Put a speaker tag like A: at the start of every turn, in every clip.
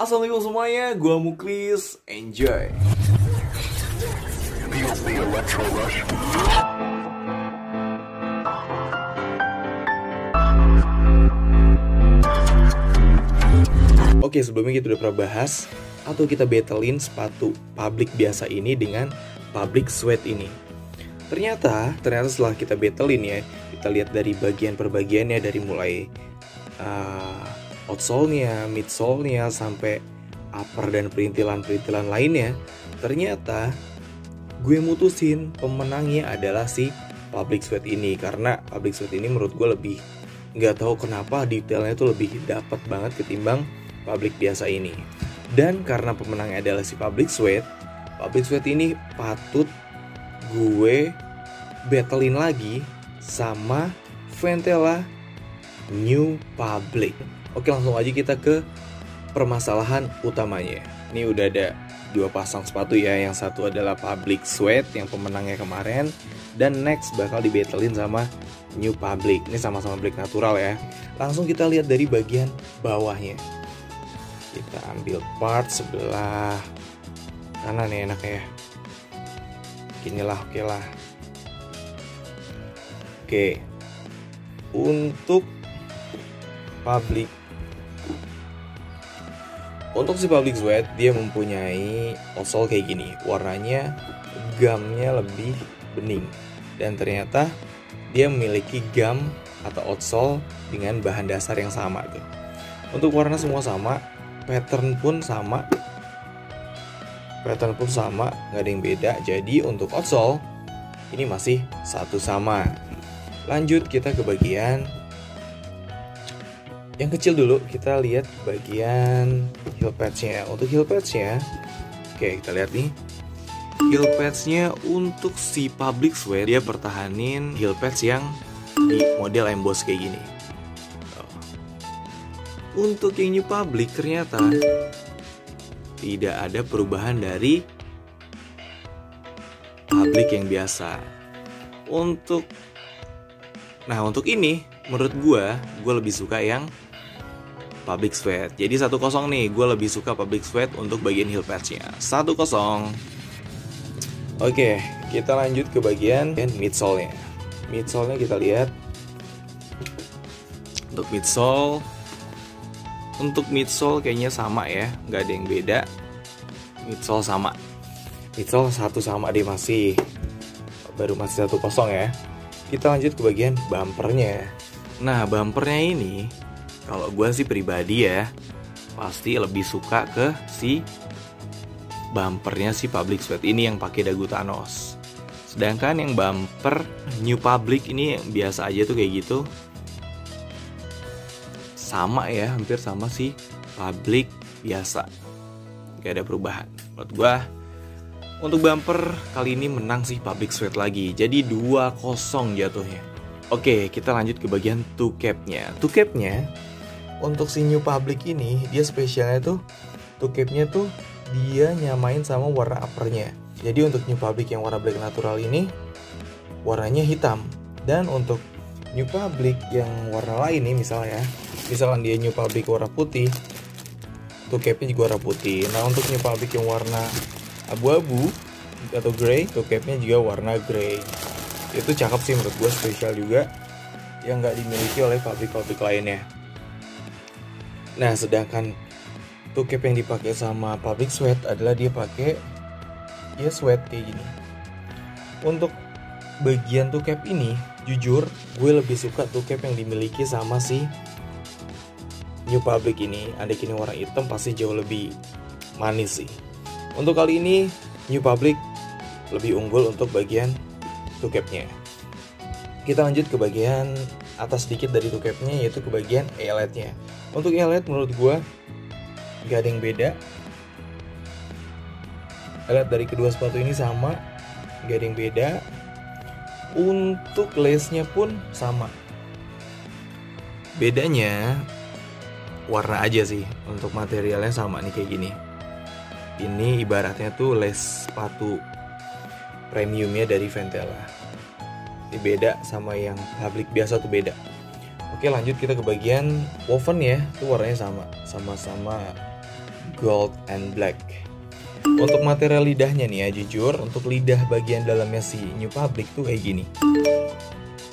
A: Assalamualaikum semuanya, gua Muklis, enjoy. Oke, sebelumnya kita udah pernah bahas atau kita battlein sepatu public biasa ini dengan public sweat ini. Ternyata setelah kita battlein ya, kita lihat dari bagian per bagiannya, dari mulai outsole-nya, midsole-nya, sampai upper dan perintilan-perintilan lainnya. Ternyata gue mutusin pemenangnya adalah si public sweat ini, karena public sweat ini menurut gue lebih, nggak tahu kenapa detailnya tuh lebih dapat banget ketimbang public biasa ini. Dan karena pemenangnya adalah si public sweat ini patut gue battlein lagi sama Ventela New Public. Oke, langsung aja kita ke permasalahan utamanya. Ini udah ada dua pasang sepatu ya. Yang satu adalah public sweat yang pemenangnya kemarin, dan next bakal dibattlein sama New Public. Ini sama-sama black natural ya. Langsung kita lihat dari bagian bawahnya. Kita ambil part sebelah kanan ya, enak ya. Inilah, oke lah. Oke. Untuk si public sweat, dia mempunyai outsole kayak gini. Warnanya, gumnya lebih bening. Dan ternyata dia memiliki gum atau outsole dengan bahan dasar yang sama tuh. Untuk warna semua sama, pattern pun sama, nggak ada yang beda. Jadi untuk outsole ini masih satu sama. Lanjut kita ke bagian yang kecil dulu. Kita lihat bagian heel pads-nya. Untuk heel pads-nya, oke, kita lihat nih. Heel pads-nya untuk si public sweat, dia pertahanin heel pads yang di model emboss kayak gini. Untuk yang New Public ternyata tidak ada perubahan dari public yang biasa. Untuk ini menurut gue lebih suka yang public sweat. Jadi 1-0 nih, gue lebih suka public sweat untuk bagian heel pads-nya. 1-0. Oke, kita lanjut ke bagian midsole-nya. Midsole-nya kita lihat. Untuk midsole kayaknya sama ya, nggak ada yang beda. Midsole sama. Midsole satu sama deh, masih 1-0 ya. Kita lanjut ke bagian bumpernya. Nah, bumpernya ini kalau gue sih pribadi ya, pasti lebih suka ke si bumpernya si public sweat ini yang pakai dagu Thanos. Sedangkan yang bumper New Public ini yang biasa aja tuh kayak gitu. Sama ya, hampir sama si public biasa. Gak ada perubahan. Menurut gue untuk bumper kali ini menang sih public sweat lagi. Jadi 2-0 jatuhnya. Oke, kita lanjut ke bagian toe cap-nya. Toe cap-nya untuk si New Public ini, dia spesialnya tuh toe cap-nya tuh dia nyamain sama warna upper-nya. Jadi untuk New Public yang warna black natural ini warnanya hitam. Dan untuk New Public yang warna lain nih, misalkan dia New Public warna putih, toe cap-nya juga warna putih. Nah, untuk New Public yang warna abu-abu atau grey, toe cap-nya juga warna grey. Itu cakep sih menurut gue, spesial juga yang nggak dimiliki oleh public lainnya. Nah, sedangkan toe cap yang dipakai sama public sweat adalah dia pakai ya sweat kayak gini. Untuk bagian toe cap ini, jujur gue lebih suka toe cap yang dimiliki sama si New Public ini. Andai ini warna hitam pasti jauh lebih manis sih. Untuk kali ini New Public lebih unggul untuk bagian toe cap-nya. Kita lanjut ke bagian atas sedikit dari toe cap-nya, yaitu ke bagian eyelet-nya. Untuk eyelet menurut gue gak ada yang beda. Eyelet dari kedua sepatu ini sama, gak ada yang beda. Untuk lace-nya pun sama. Bedanya warna aja sih. Untuk materialnya sama nih kayak gini. Ini ibaratnya tuh lace sepatu premiumnya dari Ventela. Ini beda sama yang public biasa tuh beda. Oke, lanjut kita ke bagian woven ya. Itu warnanya sama-sama gold and black. Untuk material lidahnya nih ya, jujur untuk lidah bagian dalamnya si New Public tuh kayak gini.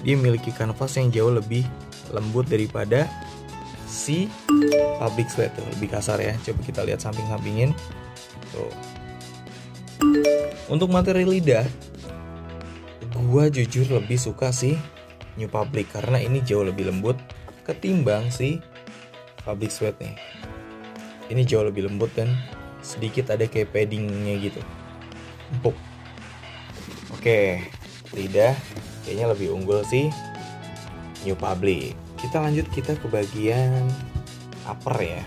A: Dia memiliki kanvas yang jauh lebih lembut daripada si Public Sweat tuh, lebih kasar ya. Coba kita lihat samping-sampingin tuh. Untuk material lidah, gua jujur lebih suka si New Public karena ini jauh lebih lembut ketimbang si Public Sweat nih. Ini jauh lebih lembut dan sedikit ada kayak paddingnya gitu, empuk. Oke, lidah kayaknya lebih unggul sih New Public. Kita lanjut ke bagian upper ya.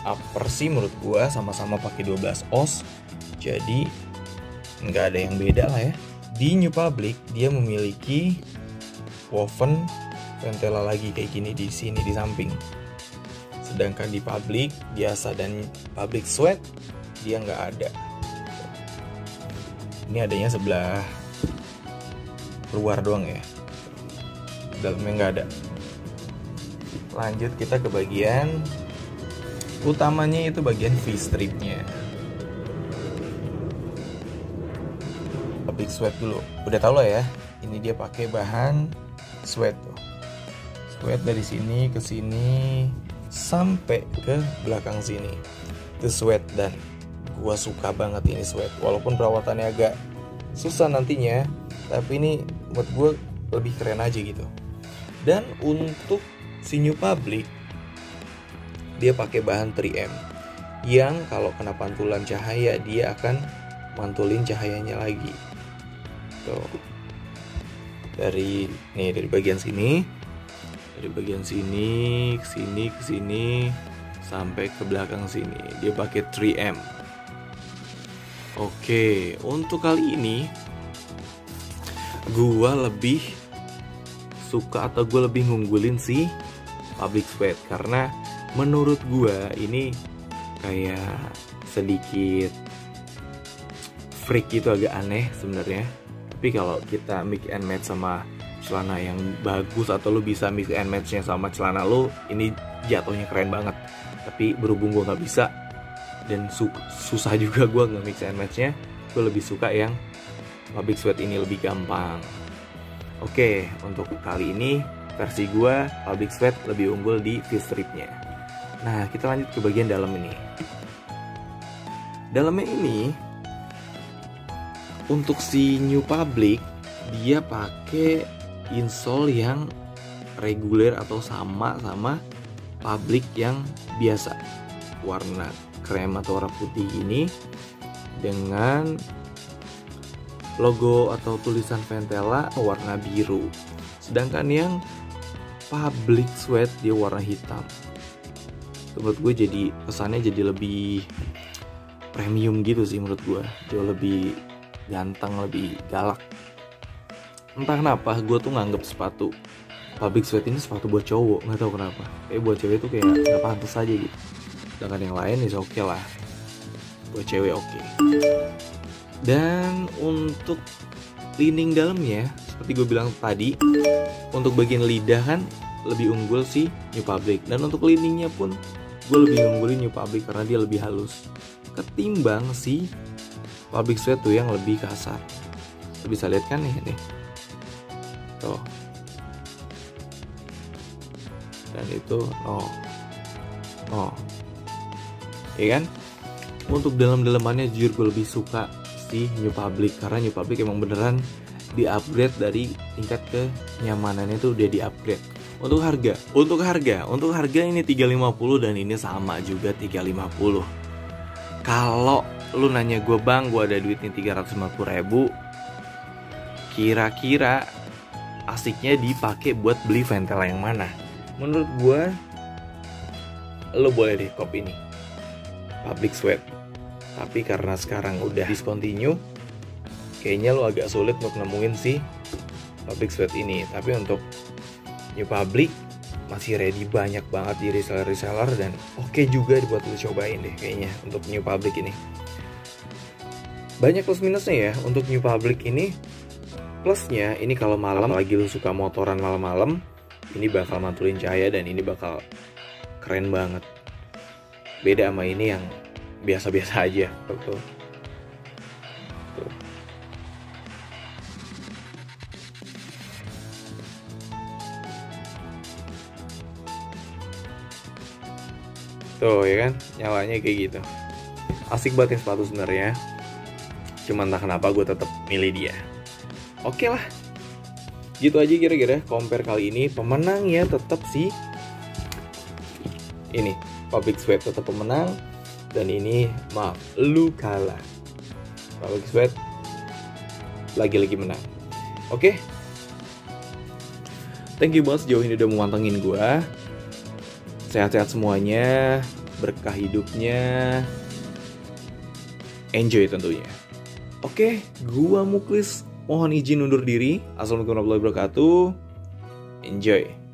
A: Upper sih menurut gua sama-sama pakai 12 oz, jadi nggak ada yang beda lah ya. Di New Public dia memiliki woven ventela lagi kayak gini di sini di samping. Sedangkan di Public biasa dan Public Sweat dia nggak ada. Ini adanya sebelah luar doang ya, dalamnya nggak ada. Lanjut kita ke bagian utamanya, itu bagian V-stripnya. Public Sweat dulu, udah tau lah ya, ini dia pakai bahan sweat tuh. Sweat dari sini ke sini sampai ke belakang sini itu sweat, dan gua suka banget ini sweat. Walaupun perawatannya agak susah nantinya, tapi ini buat gua lebih keren aja gitu. Dan untuk si New Public dia pakai bahan 3M yang kalau kena pantulan cahaya dia akan mantulin cahayanya lagi tuh. Dari bagian sini, dari bagian sini ke sini ke sini sampai ke belakang sini dia pakai 3M. Oke, untuk kali ini gua lebih suka atau gue lebih ngunggulin si Public Sweat karena menurut gua ini kayak sedikit freak gitu, agak aneh sebenarnya. Tapi kalau kita mix and match sama celana yang bagus, atau lu bisa mix and matchnya sama celana lu, ini jatuhnya keren banget. Tapi berhubung gue nggak bisa dan susah juga gue nggak mix and matchnya, gue lebih suka yang Public Sweat ini, lebih gampang. Oke, untuk kali ini versi gue Public Sweat lebih unggul di V-stripnya. Nah, kita lanjut ke bagian dalam ini. Dalamnya ini untuk si New Public dia pakai insole yang reguler atau sama Public yang biasa, warna krem atau warna putih ini dengan logo atau tulisan Ventela warna biru. Sedangkan yang Public Sweat dia warna hitam. Menurut gue jadi kesannya jadi lebih premium gitu sih menurut gue, jauh lebih ganteng, lebih galak. Entah kenapa gue tuh nganggep sepatu Public Sweat ini sepatu buat cowok, nggak tahu kenapa. Kayak buat cewek tuh kayak nggak pantas aja gitu. Sedangkan yang lain is oke lah, buat cewek oke. Dan untuk lining dalamnya, seperti gue bilang tadi, untuk bagian lidah kan lebih unggul sih New Public. Dan untuk liningnya pun gue lebih unggulin New Public karena dia lebih halus ketimbang si Public Sweat tuh yang lebih kasar. Lo bisa lihat kan nih tuh. Dan itu iya kan. Untuk dalam-dalamannya jujur gue lebih suka si New Public karena New Public emang beneran di-upgrade dari tingkat kenyamanannya tuh udah di-upgrade. Untuk harga ini 350 dan ini sama juga 350. Kalau lu nanya gue, bang, gue ada duitnya 350.000, kira-kira asiknya dipakai buat beli Ventela yang mana? Menurut gue, lu boleh deh kop ini, Public Sweat. Tapi karena sekarang udah discontinue, kayaknya lu agak sulit untuk nemuin si Public Sweat ini. Tapi untuk New Public masih ready banyak banget di reseller dan oke juga buat lu cobain deh kayaknya untuk New Public ini. Banyak plus minusnya ya untuk New Public ini. Plusnya ini kalau malam lagi lu suka motoran malam-malam, ini bakal mantulin cahaya dan ini bakal keren banget. Beda sama ini yang biasa-biasa aja. Tuh. Tuh ya kan, nyalanya kayak gitu. Asik banget nih sepatu sebenarnya. Cuman entah kenapa gue tetap milih dia. Oke lah. Gitu aja kira-kira compare kali ini. Pemenang ya tetap sih ini, Public Sweat tetap pemenang. Dan ini maaf, lu kalah. Public Sweat lagi-lagi menang. Oke. Thank you banget sejauh ini udah memantengin gue. Sehat-sehat semuanya, berkah hidupnya, enjoy tentunya. Oke, gua Muklis mohon izin undur diri. Assalamualaikum warahmatullahi wabarakatuh. Enjoy.